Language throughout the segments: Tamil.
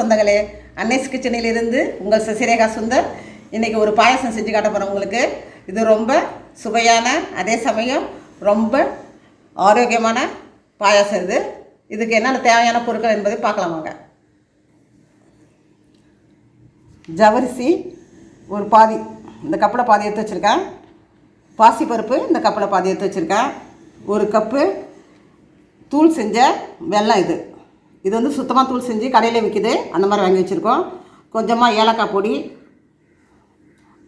சொந்தங்களே, அன்னைஸ் கிச்சனிலிருந்து உங்கள் சசிரேகா சுந்தர். இன்றைக்கி ஒரு பாயாசம் செஞ்சு காட்ட போகிறேன் உங்களுக்கு. இது ரொம்ப சுவையான, அதே சமயம் ரொம்ப ஆரோக்கியமான பாயாசம். இதுக்கு என்னென்ன தேவையான பொருட்கள் என்பதை பார்க்கலாம் வாங்க. ஜவரிசி ஒரு பாதி, இந்த கப்பில் பாதி எடுத்து வச்சுருக்கேன். பாசிப்பருப்பு இந்த கப்பில் பாதி எடுத்து வச்சுருக்கேன். ஒரு கப்பு தூள் செஞ்ச வெல்லம். இது வந்து சுத்தமாக தூள் செஞ்சு கடையில் விற்கிது, அந்த மாதிரி வாங்கி வச்சுருக்கோம். கொஞ்சமாக ஏலக்காய் பொடி.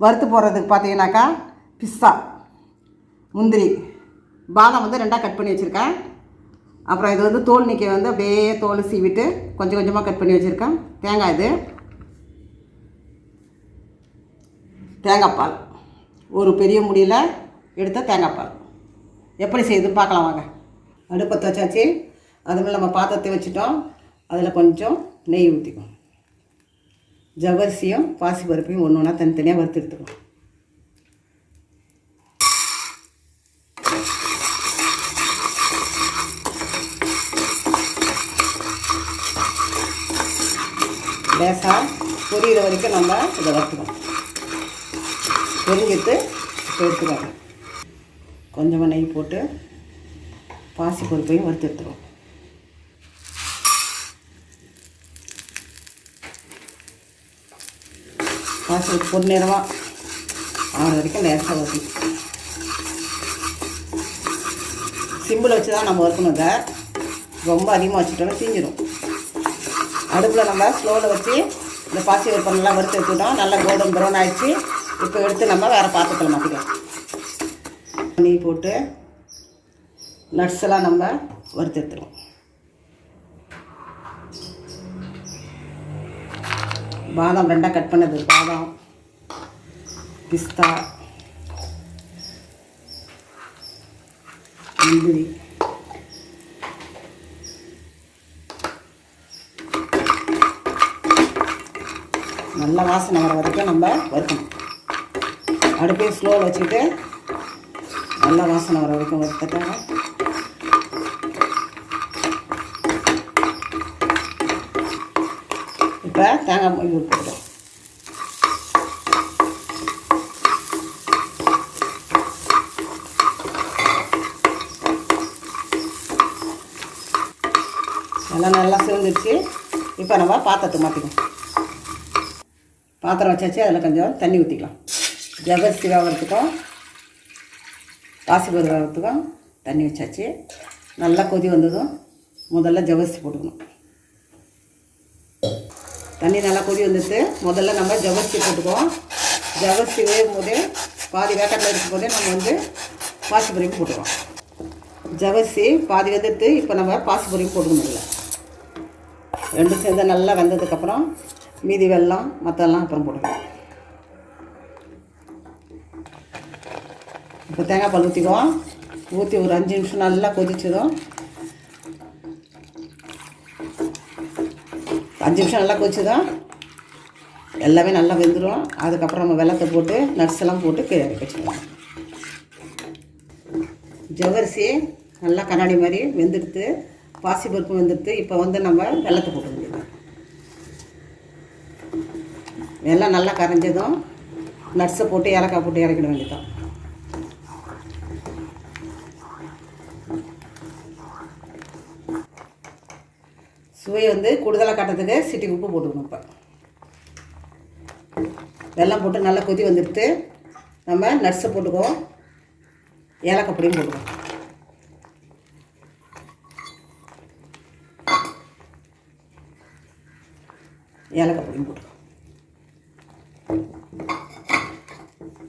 வறுத்து போடுறதுக்கு பார்த்தீங்கன்னாக்கா பிஸ்தா, முந்திரி, பாதாம் வந்து 2ஆக கட் பண்ணி வச்சுருக்கேன். அப்புறம் இது வந்து தோல் நீக்கி வந்து அப்படியே தோல் சீவிட்டு கொஞ்சம் கொஞ்சமாக கட் பண்ணி வச்சுருக்கேன். தேங்காய், தேங்காய் பால், ஒரு பெரிய முடியில் எடுத்த தேங்காய் பால். எப்படி செய்யுதுன்னு பார்க்கலாம் வாங்க. அடுப்பத்தை வச்சாச்சு. அதுமாதிரி நம்ம பாத்திரத்தை வச்சுட்டோம். அதில் கொஞ்சம் நெய் ஊற்றிக்கும். ஜவரிசியும் பாசிப்பருப்பையும் ஒன்று ஒன்றா தனித்தனியாக வறுத்து எடுத்துக்கணும். லேசாக பொரியிற வரைக்கும் நம்ம இதை வறுத்துக்கணும். பொரிஞ்சிட்டு எடுத்துக்கணும். கொஞ்சமாக நெய் போட்டு பாசிப்பருப்பையும் வறுத்து எடுத்துக்கணும். பாசி பொன்னிறமாக ஆறு வரைக்கும் லேசாக வறுக்கணும். சிம்பிள் வச்சு தான் நம்ம வறுக்கணும். இதை ரொம்ப அதிகமாக வச்சுட்டோம்னா தீஞ்சிடும். அடுப்பில் நம்ம ஸ்லோவில் வச்சு இந்த பாசி பருப்பெல்லாம் வறுத்து எடுத்துக்கிட்டோம். நல்லா கோல்டன் ப்ரௌன் ஆகிடுச்சு. இப்போ எடுத்து நம்ம வேறு பாத்திரத்தில் மாற்றிக்கலாம். நெய் போட்டு நட்ஸ் எல்லாம் நம்ம வறுத்து எடுத்துருவோம். பாதாம் 2ஆக கட் பண்ணது, பாதாம், பிஸ்தா, முந்திரி, நல்ல வாசனை வர வரைக்கும் நம்ம வறுக்கணும். அடுப்பையும் ஸ்லோவில் வச்சுக்கிட்டு நல்ல வாசனை வர வரைக்கும் வறுத்துட்டாங்க. இப்போ தேங்காய் மொழி போட்டுக்கிறோம். எல்லாம் நல்லா சிவந்துடுச்சு. இப்போ நம்ம பாத்திரத்தை மாற்றிக்கணும். பாத்திரம் வச்சாச்சு. அதில் கொஞ்சம் தண்ணி ஊற்றிக்கலாம். ஜவரிசி வேகிறதுக்கும் பாசிப்பருப்பு வேகிறதுக்கும் தண்ணி வச்சாச்சு. நல்லா கொதி வந்ததும் முதல்ல ஜவரிசி போட்டுக்கணும். தண்ணி நல்லா கொதி வந்துட்டு முதல்ல நம்ம ஜவரிசி போட்டுக்குவோம். ஜவரிசி வேகும் போதே பாதி வேக்கட்டில் இருக்கும் போதே நம்ம வந்து பாசிப்பருப்பு போட்டுக்குவோம். ஜவரிசி பாதி வந்துட்டு இப்போ நம்ம பாசிப்பருப்பு போட்டுக்கணும். இல்லை, ரெண்டும் சேர்ந்து நல்லா வெந்ததுக்கப்புறம் மீதி வெல்லம் மற்றெல்லாம் அப்புறம் போட்டுக்கலாம். இப்போ தேங்காய் பால் ஊற்றிக்குவோம். ஊற்றி ஒரு 5 நிமிஷம் நல்லா கொதிச்சதும் 5 நிமிஷம் நல்லா கொதிச்சதும் எல்லாமே நல்லா வெந்துடும். அதுக்கப்புறம் நம்ம வெல்லத்தை போட்டு நட்ஸ் எல்லாம் போட்டு இறக்கி வச்சுக்கலாம். ஜவரிசி நல்லா கண்ணாடி மாதிரி வெந்துடுத்து, பாசிப்பருப்பு வெந்துடுத்து. இப்போ வந்து நம்ம வெல்லத்தை போட்டு வேண்டியது. வெல்லம் நல்லா கரைஞ்சதும் நட்ஸை போட்டு ஏலக்காய் போட்டு இறக்கிட வேண்டியதான். சுவை வந்து கூடுதலாக காட்டுறதுக்கு சிட்டிக்கு உப்பு போட்டுக்கணும். இப்போ வெல்லம் போட்டு நல்லா கொதி வந்துடுத்து நம்ம நட்ஸை போட்டுக்குவோம். ஏலக்காய் பொடியும் போட்டுக்குவோம். ஏலக்காய் பொடியும் போட்டுக்குவோம்.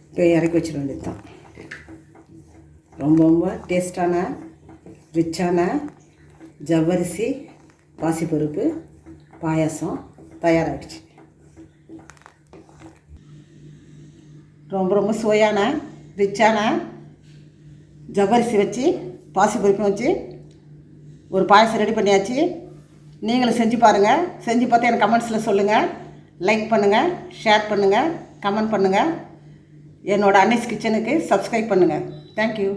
இப்போ இறக்கி வச்சிட வேண்டியது தான். ரொம்ப ரொம்ப டேஸ்டான, ரிச்சான ஜவ்வரிசி பாசிப்பருப்பு பாயாசம் தயாராகிடுச்சு. ரொம்ப ரொம்ப சுவையான, ரிச்சான ஜவ்வரிசி வச்சு பாசிப்பருப்பும் வச்சு ஒரு பாயாசம் ரெடி பண்ணியாச்சு. நீங்களும் செஞ்சு பாருங்கள். செஞ்சு பார்த்து எனக்கு கமெண்ட்ஸில் சொல்லுங்கள். லைக் பண்ணுங்கள், ஷேர் பண்ணுங்கள், கமெண்ட் பண்ணுங்கள். என்னோடய அன்னைஸ் கிச்சனுக்கு சப்ஸ்கிரைப் பண்ணுங்கள். தேங்க்யூ.